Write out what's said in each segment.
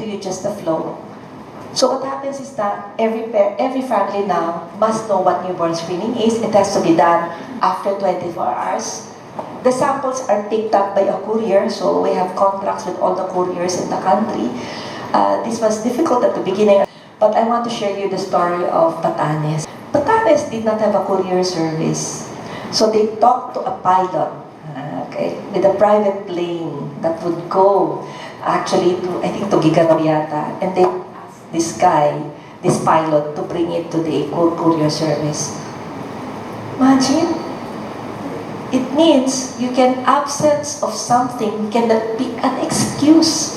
to you just the flow. So what happens is that every family now must know what newborn screening is. It has to be done after 24 hours. The samples are picked up by a courier, so we have contracts with all the couriers in the country. This was difficult at the beginning, but I want to share you the story of Batanes. Batanes did not have a courier service, so they talked to a pilot, with a private plane that would go actually to, I think, to Gigano yata, and they this guy, this pilot, to bring it to the courier service. Imagine, it means you can absence of something cannot be an excuse.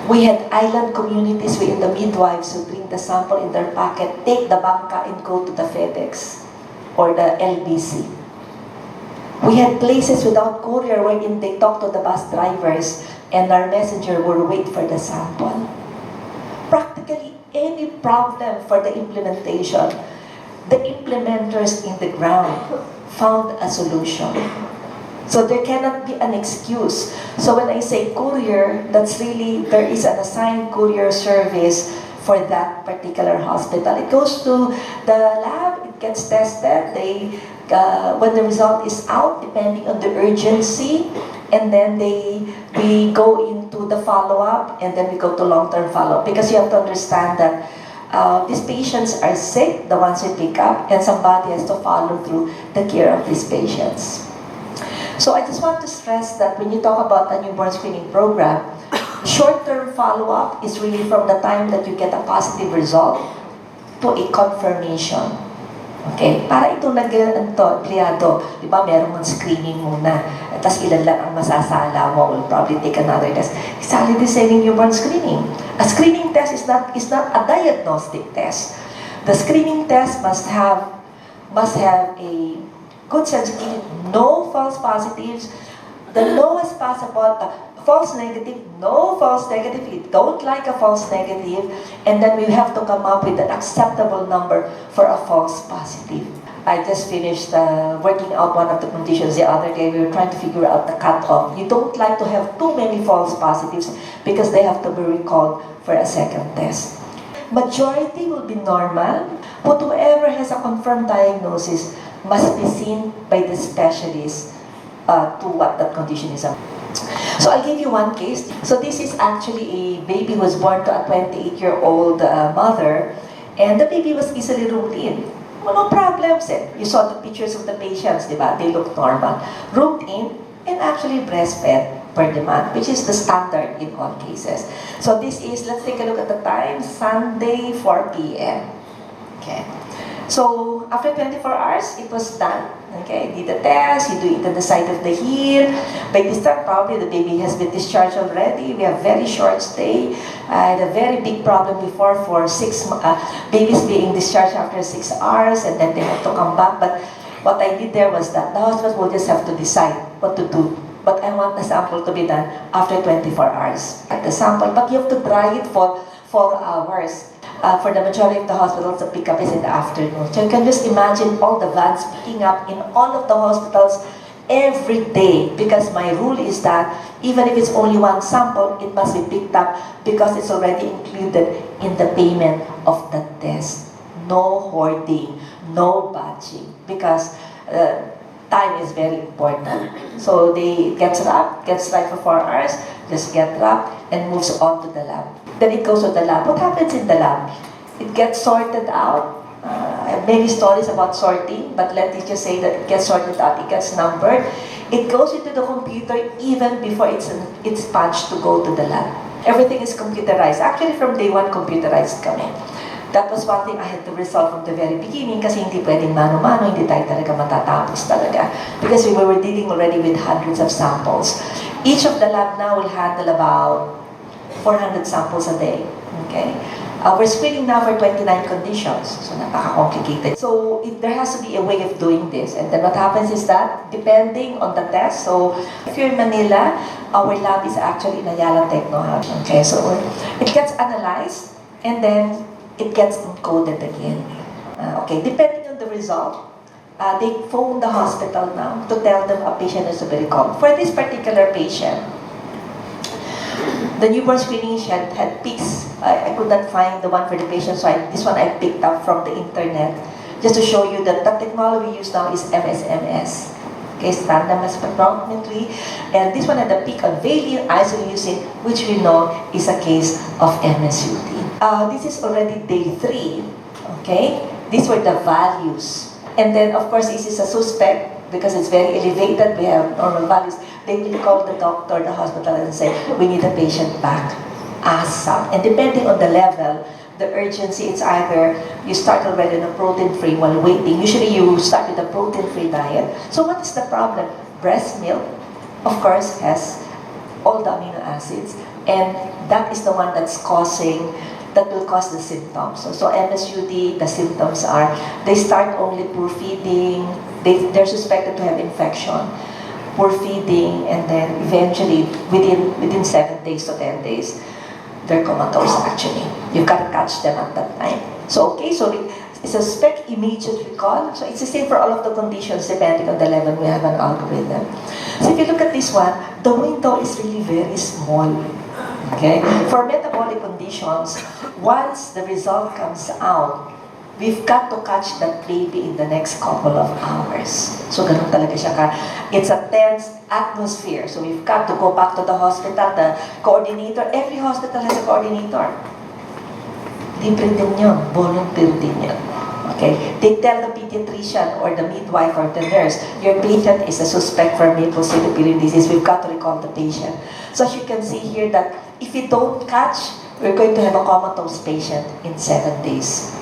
We had island communities wherein the midwives would bring the sample in their pocket, take the bangka and go to the FedEx or the LBC. We had places without courier wherein they talk to the bus drivers and our messenger will wait for the sample. Practically any problem for the implementation, the implementers in the ground found a solution. So there cannot be an excuse. So when I say courier, that's really, there is an assigned courier service for that particular hospital. It goes to the lab, it gets tested, when the result is out, depending on the urgency, and then we go into the follow-up, and then we go to long-term follow-up. Because you have to understand that these patients are sick, the ones we pick up, and somebody has to follow through the care of these patients. So I just want to stress that when you talk about a newborn screening program, short-term follow-up is really from the time that you get a positive result to a confirmation. Okay? Para ito empleyado, di ba, meron mong screening muna. Tapos ilan lang ang masasala mo, will probably take another test. Exactly the same in newborn screening. A screening test is not a diagnostic test. The screening test must have a good sensitivity, no false positives, the lowest possible, false negative, no false negative, we don't like a false negative, and then we have to come up with an acceptable number for a false positive. I just finished working out one of the conditions the other day. We were trying to figure out the cutoff. You don't like to have too many false positives because they have to be recalled for a second test. Majority will be normal, but whoever has a confirmed diagnosis must be seen by the specialist to what that condition is. So I'll give you one case. So this is actually a baby who was born to a 28-year-old mother, and the baby was easily roomed in. No problems eh. You saw the pictures of the patients, di ba? They look normal. Roomed in and actually breastfed per demand, which is the standard in all cases. So this is, let's take a look at the time, Sunday, 4 p.m. Okay. So after 24 hours, it was done. Okay, did the test, you do it on the side of the heel. By this time, probably the baby has been discharged already. We have very short stay. I had a very big problem before for babies being discharged after 6 hours, and then they have to come back. But what I did there was that the hospital will just have to decide what to do. But I want the sample to be done after 24 hours. At the sample, but you have to dry it for 4 hours. For the majority of the hospitals, the pickup is in the afternoon. So you can just imagine all the vans picking up in all of the hospitals every day, because my rule is that even if it's only one sample, it must be picked up because it's already included in the payment of the test. No hoarding, no batching, because time is very important. So they gets wrapped for 4 hours, just get wrapped and moves on to the lab. Then it goes to the lab. What happens in the lab? It gets sorted out. I have many stories about sorting, but let me just say that it gets sorted out, it gets numbered. It goes into the computer even before it's punched to go to the lab. Everything is computerized. Actually, from day one, computerized kami. That was one thing I had to resolve from the very beginning kasi hindi pwedeng mano-mano, hindi tayo talaga matatapos talaga. Because we were dealing already with hundreds of samples. Each of the lab now will handle about 400 samples a day. Okay? We're screening now for 29 conditions, so napaka-complicated. So there has to be a way of doing this. And then what happens is that, depending on the test, so if you're in Manila, our lab is actually in Ayala Techno Hub. Okay, so it gets analyzed, and then it gets encoded again. Okay, depending on the result, they phone the hospital now to tell them a patient is to be recalled. For this particular patient, The newborn screening had pics. I could not find the one for the patient, so this one I picked up from the internet, just to show you that the technology we use now is MSMS. Okay, standard mass spectrometry. And this one had the peak of valine isoleucine, which we know is a case of MSUT. This is already day 3. Okay, these were the values. And then, of course, this is a suspect because it's very elevated. We have normal values. They will call the doctor, the hospital, and say, we need the patient back ASAP. And depending on the level, the urgency, it's either you start already on a protein-free while waiting. Usually you start with a protein-free diet. So what is the problem? Breast milk, of course, has all the amino acids. And that is the one that will cause the symptoms. So MSUD, the symptoms are, they start only poor feeding, they're suspected to have infection, poor feeding, and then eventually, within 7 days to 10 days, they're comatose actually. You've got to catch them at that time. So okay, so we suspect immediate recall. So it's the same for all of the conditions depending on the level. We have an algorithm. So if you look at this one, the window is really very small. Okay? For metabolic conditions, once the result comes out, we've got to catch that baby in the next couple of hours. So ganun talaga siya ka. It's a tense atmosphere. So we've got to go back to the hospital, the coordinator. Every hospital has a coordinator. Libre din yun. Volunteer din yun. Okay? They tell the pediatrician or the midwife or the nurse, your patient is a suspect for maple syrup disease. We've got to recall the patient. So as you can see here that if you don't catch, we're going to have a comatose patient in 7 days.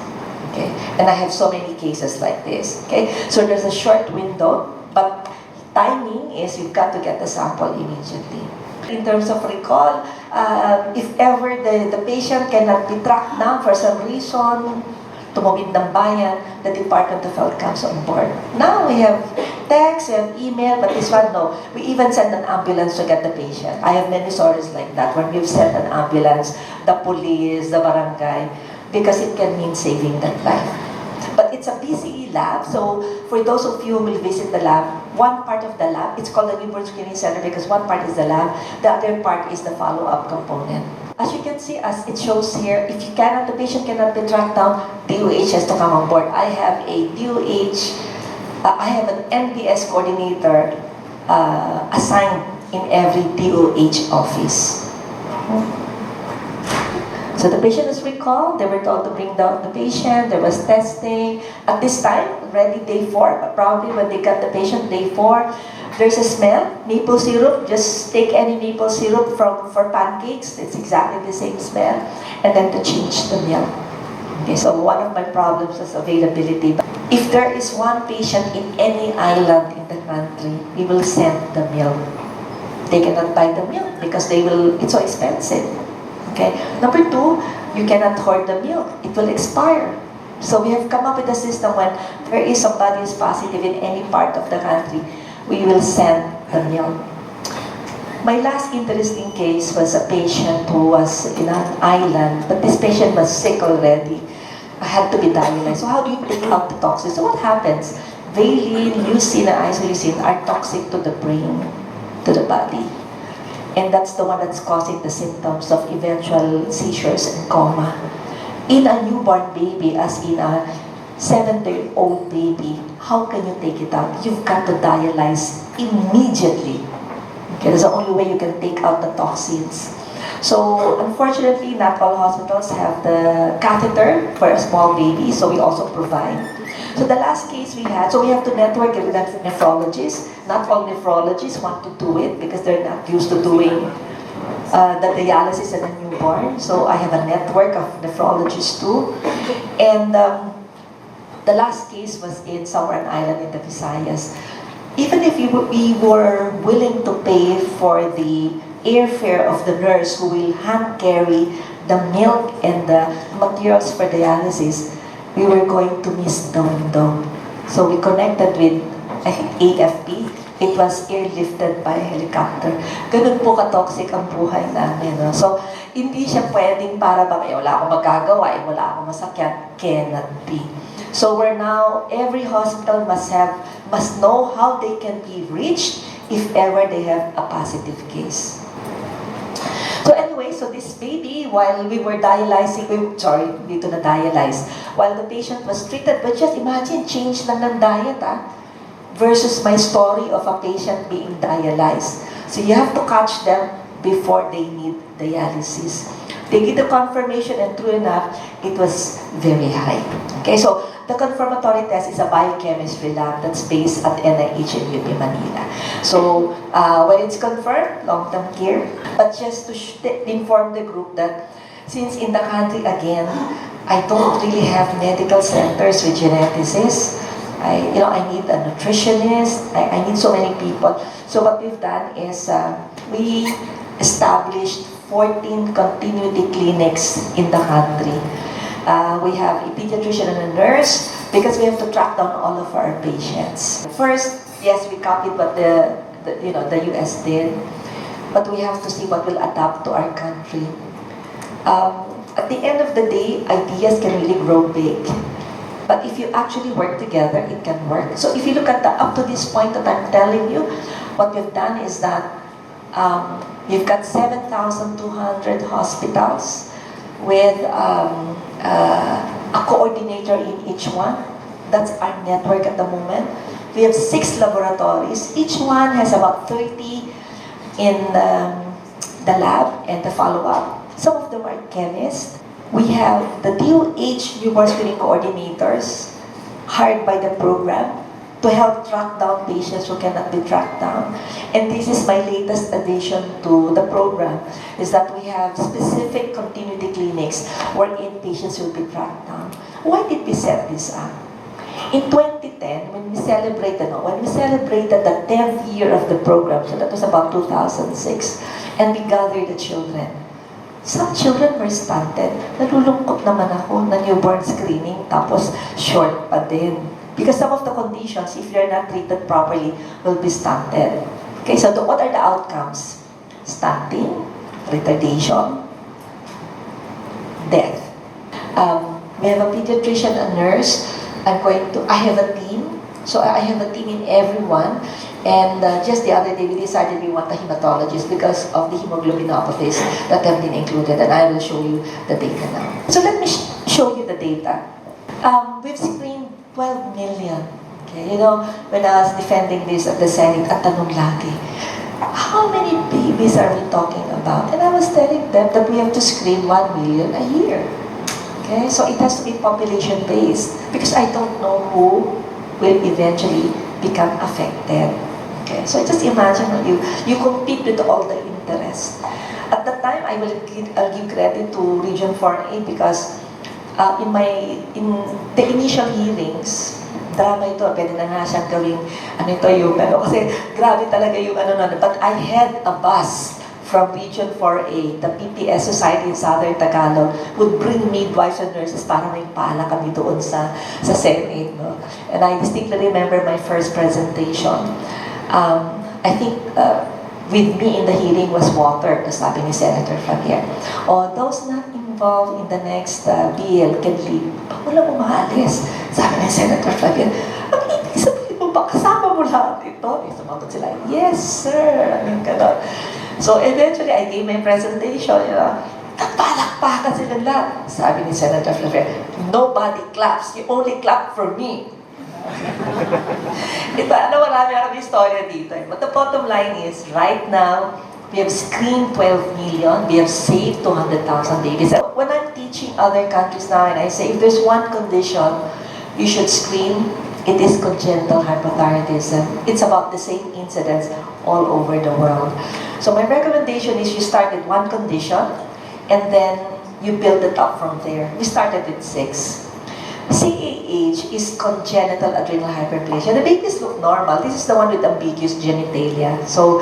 Okay? And I have so many cases like this. Okay? So there's a short window, but timing is you've got to get the sample immediately. In terms of recall, if ever the patient cannot be tracked down for some reason, tumawid ng bayan, the Department of Health comes on board. Now we have text, we have email, but this one, no. We even send an ambulance to get the patient. I have many stories like that, where we've sent an ambulance, the police, the barangay, because it can mean saving that life. But it's a BCE lab, so for those of you who will visit the lab, one part of the lab, it's called the Newborn Screening Center because one part is the lab, the other part is the follow-up component. As you can see, as it shows here, if the patient cannot be tracked down, DOH has to come on board. I have a DOH, I have an NPS coordinator assigned in every DOH office. So the patient is recalled, they were told to bring down the patient, there was testing. At this time, already day 4, but probably when they got the patient, day 4, there's a smell, maple syrup, just take any maple syrup for pancakes, it's exactly the same smell, and then to change the milk. Okay, so one of my problems is availability. If there is one patient in any island in the country, we will send the milk. They cannot buy the milk because it's so expensive. Okay. Number 2, you cannot hoard the milk. It will expire. So we have come up with a system when there is somebody who's positive in any part of the country, we will send the milk. My last interesting case was a patient who was in an island, but this patient was sick already. I had to be dialyzed. So how do you take out the toxins? So what happens? Valine, leucine, and isoleucine are toxic to the brain, to the body. And that's the one that's causing the symptoms of eventual seizures and coma. In a newborn baby, as in a 7-day-old baby, how can you take it out? You've got to dialyze immediately. Okay, that's the only way you can take out the toxins. So, unfortunately, not all hospitals have the catheter for a small baby, so we also provide. So the last case we had, so we have to network with nephrologists. Not all nephrologists want to do it because they're not used to doing the dialysis in a newborn. So I have a network of nephrologists too. And the last case was in Southern Island in the Visayas. Even if we were willing to pay for the airfare of the nurse who will hand carry the milk and the materials for dialysis, we were going to miss the window. So we connected with, I think, AFP. It was airlifted by helicopter. Ganun po ka-toxic ang buhay namin. No? So, hindi siya pwedeng para bang, wala akong magagawa, wala akong masakyan. Cannot be. So we're now, every hospital must know how they can be reached if ever they have a positive case. So anyway, so so this baby, while we were dialyzing, dito na dialyze, while the patient was treated, but just imagine, change lang ng diet, versus my story of a patient being dialyzed. So you have to catch them before they need dialysis. They get the confirmation, and true enough, it was very high. Okay, so the confirmatory test is a biochemistry lab that's based at NIH in UP Manila. So when it's confirmed, long-term care, but just to inform the group that since in the country, again, I don't really have medical centers with geneticists. I need a nutritionist. I need so many people. So what we've done is we established 14 continuity clinics in the country. We have a pediatrician and a nurse because we have to track down all of our patients. First, yes, we copied what the US did, but we have to see what will adapt to our country. At the end of the day, ideas can really grow big. But if you actually work together, it can work. So if you look at up to this point that I'm telling you, what we've done is that you've got 7,200 hospitals with a coordinator in each one. That's our network at the moment. We have 6 laboratories. Each one has about 30 in the lab and the follow-up. Some of them are chemists. We have the DOH newborn screening coordinators hired by the program to help track down patients who cannot be tracked down. And this is my latest addition to the program, is that we have specific continuity clinics wherein patients will be tracked down. Why did we set this up? In 2010, when we celebrated the 10th year of the program, so that was about 2006, and we gathered the children. Some children were stunted. Nalulungkot naman ako na newborn screening, tapos short pa din. Because some of the conditions, if you're not treated properly, will be stunted. Okay, so what are the outcomes? Stunting, retardation, death. We have a pediatrician, a nurse. I have a team. So I have a team in everyone. And just the other day, we decided we want a hematologist because of the hemoglobinopathies that have been included. And I will show you the data now. So let me show you the data. We've screened 12 million. Okay, when I was defending this at the Senate, at tanong lagi, how many babies are we talking about? And I was telling them that we have to screen 1 million a year. Okay, so it has to be population-based because I don't know who will eventually become affected. Okay, so just imagine you compete with all the interests. At the time, I'll give credit to Region 4A because in the initial hearings, drama ito, pwede na nga siyang gawing pero kasi grabe talaga yung but I had a bus from Region 4A, the PPS Society in Southern Tagalog, would bring midwives and nurses para may pala kami doon sa Senate. No? And I distinctly remember my first presentation. I think with me in the hearing was water, sabi ni Senator Fabian. Those not involved in the next bill can leave. Wala mo maalis, sabi ni Senator Fabian. Ang ibig sabihin mo ba, kasama mo lahat ito? Sumagot sila, yes sir. So eventually, I gave my presentation, nagpalakpakan sila lahat. Sabi ni Senator Fabian, nobody claps, you only clap for me. Marami kami istorya dito. But the bottom line is, right now, we have screened 12 million, we have saved 200,000 babies. When I'm teaching other countries now, and I say, if there's one condition you should screen, it is congenital hypothyroidism. It's about the same incidence all over the world. So my recommendation is you start with one condition, and then you build it up from there. We started with 6. CAH is congenital adrenal hyperplasia. The babies look normal. This is the one with ambiguous genitalia. So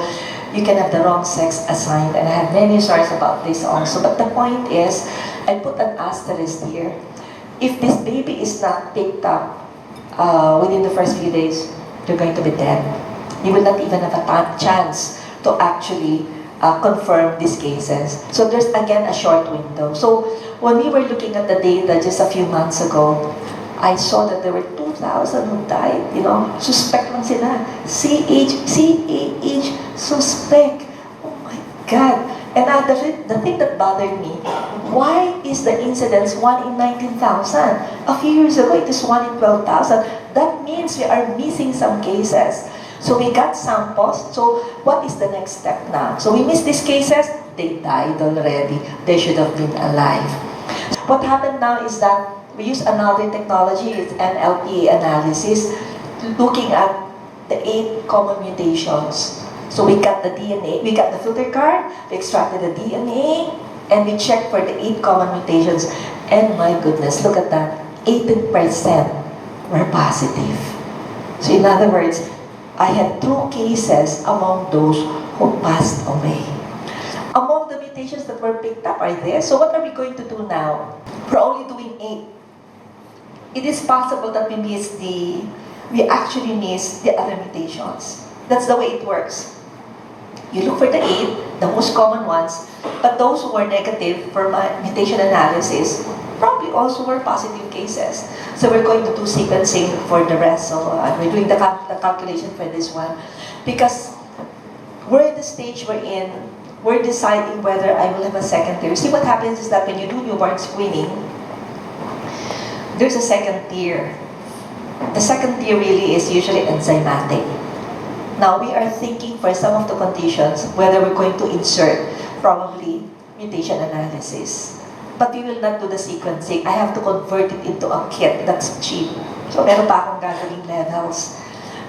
you can have the wrong sex assigned, and I have many stories about this also. But the point is, I put an asterisk here. If this baby is not picked up within the first few days, you're going to be dead. You will not even have a chance to actually confirm these cases. So there's again a short window. So when we were looking at the data just a few months ago, I saw that there were 2,000 who died. Suspect lang sila. CAH, suspect. Oh my God. And the thing that bothered me, why is the incidence 1 in 19,000? A few years ago, it is 1 in 12,000. That means we are missing some cases. So we got samples. So what is the next step now? So we missed these cases. They died already. They should have been alive. What happened now is that we use another technology, it's Nlp Analysis, looking at the 8 common mutations. So we got the DNA, we got the filter card, we extracted the DNA, and we checked for the 8 common mutations. And my goodness, look at that, 18% were positive. So in other words, I had 2 cases among those who passed away. Among the mutations that were picked up are there. So what are we going to do now? We're only doing 8. It is possible that we actually miss the other mutations. That's the way it works. You look for the 8, the most common ones, but those who were negative for my mutation analysis probably also were positive cases. So we're going to do sequencing for the rest. So we're doing the calculation for this one. Because we're at the stage we're in, we're deciding whether I will have a second tier. See, what happens is that when you do newborn screening, there's a second tier. The second tier really is usually enzymatic. Now, we are thinking for some of the conditions whether we're going to insert probably mutation analysis. But we will not do the sequencing. I have to convert it into a kit that's cheap. So, meron pa akong gagawing levels.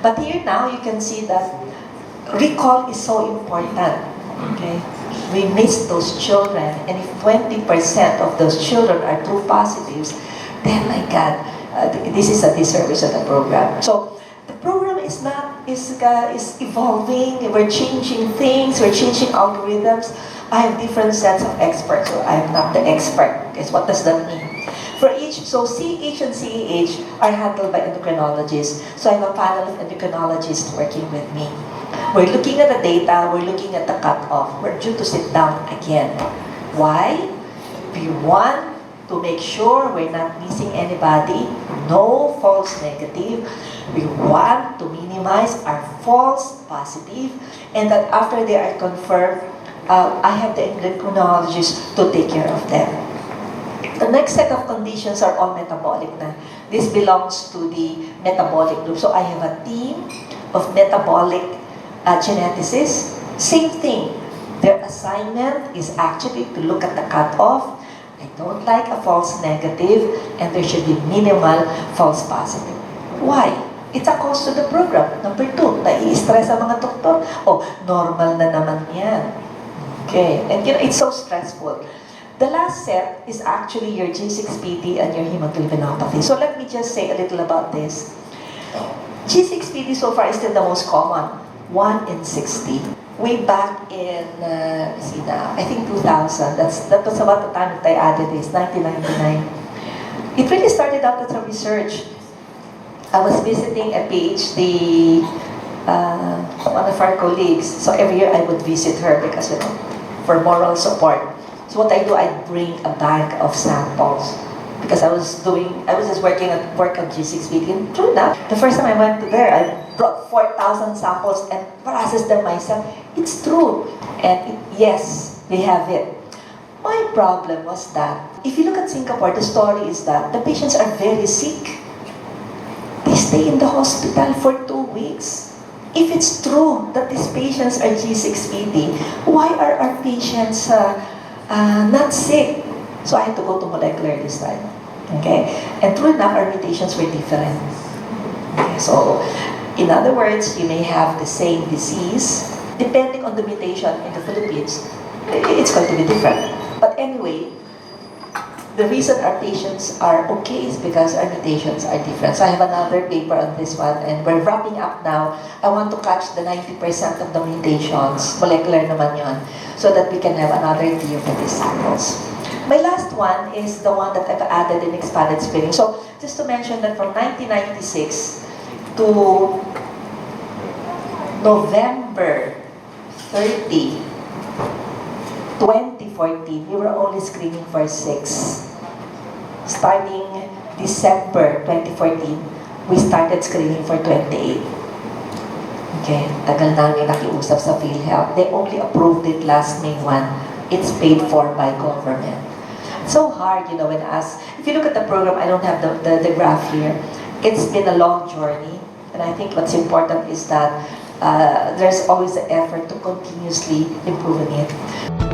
But here now, you can see that recall is so important. Okay? We miss those children. And if 20% of those children are true positives, then my God, this is a disservice of the program. So, the program is evolving. We're changing things. We're changing algorithms. I have different sets of experts, so I am not the expert. Because what does that mean? For each, so CH and CAH are handled by endocrinologists. So I have a panel of endocrinologists working with me. We're looking at the data. We're looking at the cutoff. We're due to sit down again. Why? We want to make sure we're not missing anybody, no false negative. We want to minimize our false positive, and that after they are confirmed, I have the endocrinologist to take care of them. The next set of conditions are all metabolic na. This belongs to the metabolic group. So I have a team of metabolic geneticists. Same thing. Their assignment is actually to look at the cutoff. I don't like a false negative, and there should be minimal false positive. Why? It's a cost to the program. Number 2, nai-stress ang mga doktor. Oh, normal na naman yan. Okay, and it's so stressful. The last set is actually your G6PD and your hemoglobinopathy. So let me just say a little about this. G6PD so far is still the most common, 1 in 60. Way back in, I think 2000, that was about the time that I added this, 1999. It really started out as a research. I was visiting a PhD, one of our colleagues. So every year I would visit her because, for moral support. So what I do, I bring a bank of samples. Because I was just working on G6PD. And true enough, the first time I went to there, I brought 4,000 samples and processed them myself. It's true. And yes, we have it. My problem was that, if you look at Singapore, the story is that the patients are very sick. They stay in the hospital for 2 weeks. If it's true that these patients are G6PD, why are our patients not sick? So I had to go to molecular this time. Okay? And true enough, our mutations were different. Okay, so, in other words, you may have the same disease. Depending on the mutation in the Philippines, it's going to be different. But anyway, the reason our patients are okay is because our mutations are different. So I have another paper on this one, and we're wrapping up now. I want to catch the 90% of the mutations, molecular naman yun, so that we can have another tier for these samples. My last one is the one that I've added in expanded screening. So just to mention that from 1996 to November 30, 2014, we were only screening for 6. Starting December 2014, we started screening for 28. Okay, tagal namin nakiusap sa PhilHealth. They only approved it last May 1. it's paid for by government. So hard, you know, when asked. If you look at the program, I don't have the graph here. It's been a long journey, and I think what's important is that there's always the effort to continuously improving it.